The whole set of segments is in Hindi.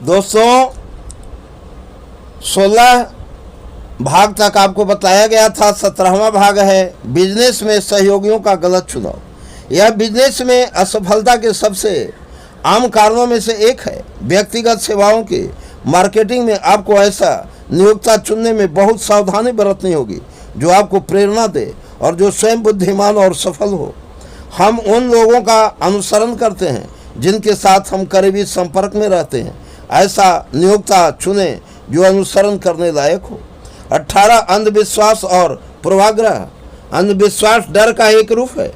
दोस्तों 16 भाग तक आपको बताया गया था। 17वां भाग है बिजनेस में सहयोगियों का गलत चुनाव। यह बिजनेस में असफलता के सबसे आम कारणों में से एक है। व्यक्तिगत सेवाओं की मार्केटिंग में आपको ऐसा नियोक्ता चुनने में बहुत सावधानी बरतनी होगी जो आपको प्रेरणा दे और जो स्वयं बुद्धिमान और सफल हो। हम उन लोगों का अनुसरण करते हैं जिनके साथ हम करीबी संपर्क में रहते हैं। ऐसा नियोक्ता चुने जो अनुसरण करने लायक हो। 18 अंधविश्वास और पूर्वाग्रह। अंधविश्वास डर का एक रूप है।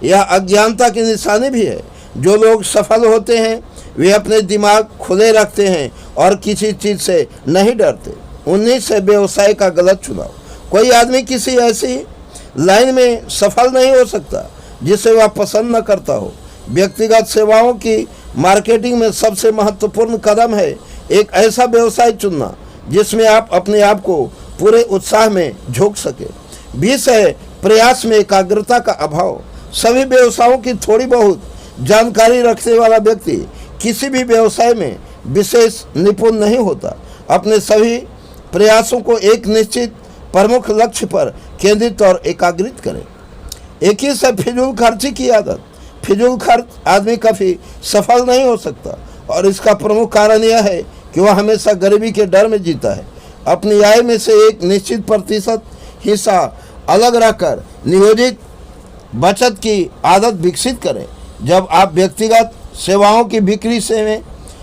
यह अज्ञानता की निशानी भी है। जो लोग सफल होते हैं वे अपने दिमाग खुले रखते हैं और किसी चीज़ से नहीं डरते। 19 से व्यवसाय का गलत चुनाव। कोई आदमी किसी ऐसी लाइन में सफल नहीं हो सकता जिसे वह पसंद न करता हो। व्यक्तिगत सेवाओं की मार्केटिंग में सबसे महत्वपूर्ण कदम है एक ऐसा व्यवसाय चुनना जिसमें आप अपने आप को पूरे उत्साह में झोंक सके। 20 है प्रयास में एकाग्रता का अभाव। सभी व्यवसायों की थोड़ी बहुत जानकारी रखने वाला व्यक्ति किसी भी व्यवसाय में विशेष निपुण नहीं होता। अपने सभी प्रयासों को एक निश्चित प्रमुख लक्ष्य पर केंद्रित और एकाग्रित करें। 21 है फिजूल खर्ची की आदत। फिजूल खर्च आदमी कभी सफल नहीं हो सकता और इसका प्रमुख कारण यह है कि वह हमेशा गरीबी के डर में जीता है। अपनी आय में से एक निश्चित प्रतिशत हिस्सा अलग रखकर नियोजित बचत की आदत विकसित करें। जब आप व्यक्तिगत सेवाओं की बिक्री से में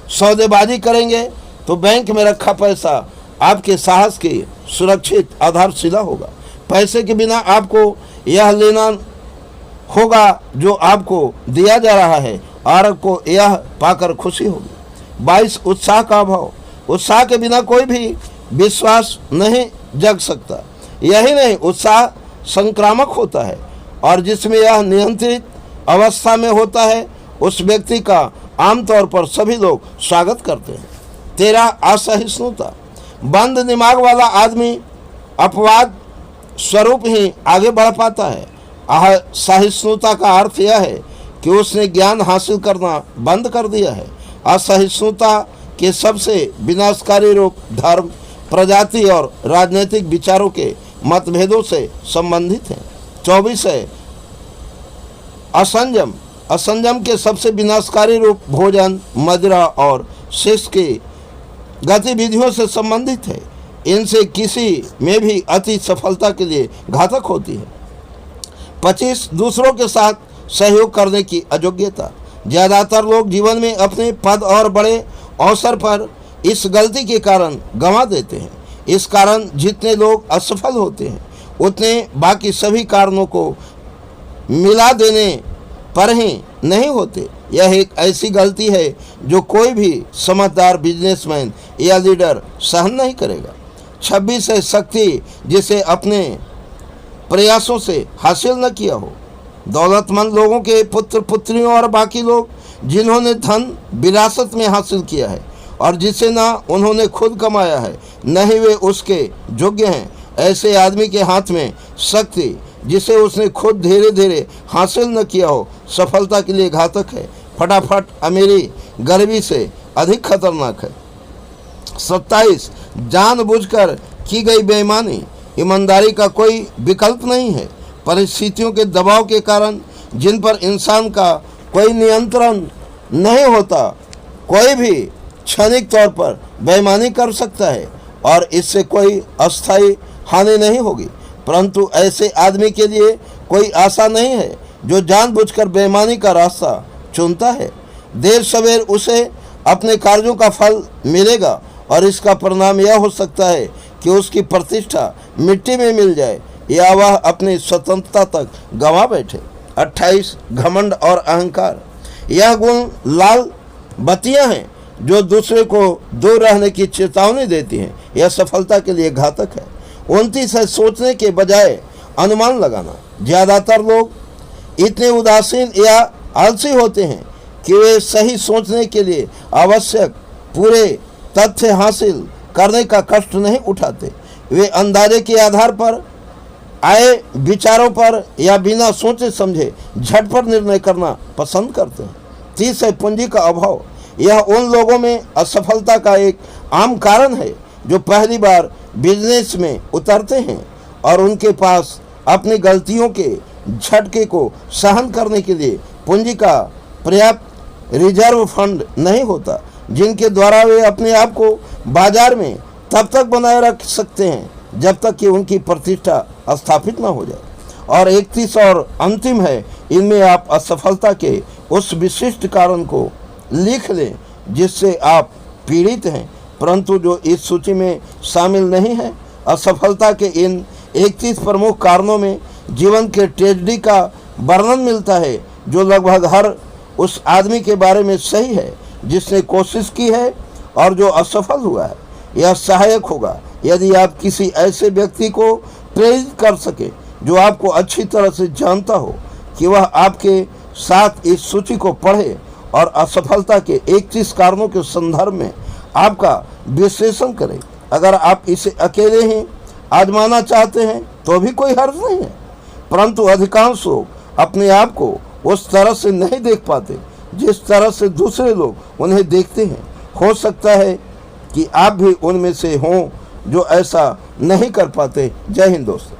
सौदेबाजी करेंगे तो बैंक में रखा पैसा आपके साहस की सुरक्षित आधारशिला होगा। पैसे के बिना आपको यह लेना होगा जो आपको दिया जा रहा है और आपको यह पाकर खुशी होगी। 22 उत्साह का अभाव। उत्साह के बिना कोई भी विश्वास नहीं जग सकता। यही नहीं, उत्साह संक्रामक होता है और जिसमें यह नियंत्रित अवस्था में होता है उस व्यक्ति का आमतौर पर सभी लोग स्वागत करते हैं। 13 असहिष्णुता। बंद दिमाग वाला आदमी अपवाद स्वरूप ही आगे बढ़ पाता है। असहिष्णुता का अर्थ यह है कि उसने ज्ञान हासिल करना बंद कर दिया है। असहिष्णुता के सबसे विनाशकारी रूप धर्म, प्रजाति और राजनीतिक विचारों के मतभेदों से संबंधित हैं। 24 है असंयम। असंयम के सबसे विनाशकारी रूप भोजन, मदिरा और सेक्स की गतिविधियों से संबंधित है। इनसे किसी में भी अति सफलता के लिए घातक होती है। 25 दूसरों के साथ सहयोग करने की अयोग्यता। ज़्यादातर लोग जीवन में अपने पद और बड़े अवसर पर इस गलती के कारण गंवा देते हैं। इस कारण जितने लोग असफल होते हैं उतने बाकी सभी कारणों को मिला देने पर ही नहीं होते। यह एक ऐसी गलती है जो कोई भी समझदार बिजनेसमैन या लीडर सहन नहीं करेगा। 26 है शक्ति जिसे अपने प्रयासों से हासिल न किया हो। दौलतमंद लोगों के पुत्र पुत्रियों और बाकी लोग जिन्होंने धन विरासत में हासिल किया है और जिसे ना उन्होंने खुद कमाया है न ही वे उसके योग्य हैं, ऐसे आदमी के हाथ में शक्ति जिसे उसने खुद धीरे धीरे हासिल न किया हो सफलता के लिए घातक है। फटाफट अमीरी गरीबी से अधिक खतरनाक है। 27 जानबूझकर की गई बेईमानी। ईमानदारी का कोई विकल्प नहीं है। परिस्थितियों के दबाव के कारण जिन पर इंसान का कोई नियंत्रण नहीं होता कोई भी क्षणिक तौर पर बेईमानी कर सकता है और इससे कोई अस्थायी हानि नहीं होगी। परंतु ऐसे आदमी के लिए कोई आशा नहीं है जो जानबूझकर बेईमानी का रास्ता चुनता है। देर सवेर उसे अपने कार्यों का फल मिलेगा और इसका परिणाम यह हो सकता है कि उसकी प्रतिष्ठा मिट्टी में मिल जाए या वह अपनी स्वतंत्रता तक गंवा बैठे। 28 घमंड और अहंकार। यह गुण लाल बत्तियां हैं जो दूसरे को दूर रहने की चेतावनी देती हैं। यह सफलता के लिए घातक है। 29 है सोचने के बजाय अनुमान लगाना। ज़्यादातर लोग इतने उदासीन या आलसी होते हैं कि वे सही सोचने के लिए आवश्यक पूरे तथ्य हासिल करने का कष्ट नहीं उठाते। वे अंदाजे के आधार पर आए विचारों पर या बिना सोचे समझे झटपट निर्णय करना पसंद करते हैं। 30 है पूंजी का अभाव। यह उन लोगों में असफलता का एक आम कारण है जो पहली बार बिजनेस में उतरते हैं और उनके पास अपनी गलतियों के झटके को सहन करने के लिए पूंजी का पर्याप्त रिजर्व फंड नहीं होता, जिनके द्वारा वे अपने आप को बाजार में तब तक बनाए रख सकते हैं जब तक कि उनकी प्रतिष्ठा स्थापित न हो जाए। और 31 और अंतिम है, इनमें आप असफलता के उस विशिष्ट कारण को लिख लें जिससे आप पीड़ित हैं, परंतु जो इस सूची में शामिल नहीं है। असफलता के इन 31 प्रमुख कारणों में जीवन के ट्रेजेडी का वर्णन मिलता है जो लगभग हर उस आदमी के बारे में सही है जिसने कोशिश की है और जो असफल हुआ है। यह सहायक होगा यदि आप किसी ऐसे व्यक्ति को प्रेरित कर सके जो आपको अच्छी तरह से जानता हो कि वह आपके साथ इस सूची को पढ़े और असफलता के 31 कारणों के संदर्भ में आपका विश्लेषण करें। अगर आप इसे अकेले ही आजमाना चाहते हैं तो भी कोई हर्ज नहीं है, परंतु अधिकांश लोग अपने आप को उस तरह से नहीं देख पाते जिस तरह से दूसरे लोग उन्हें देखते हैं। हो सकता है कि आप भी उनमें से हों जो ऐसा नहीं कर पाते। जय हिंद दोस्तों।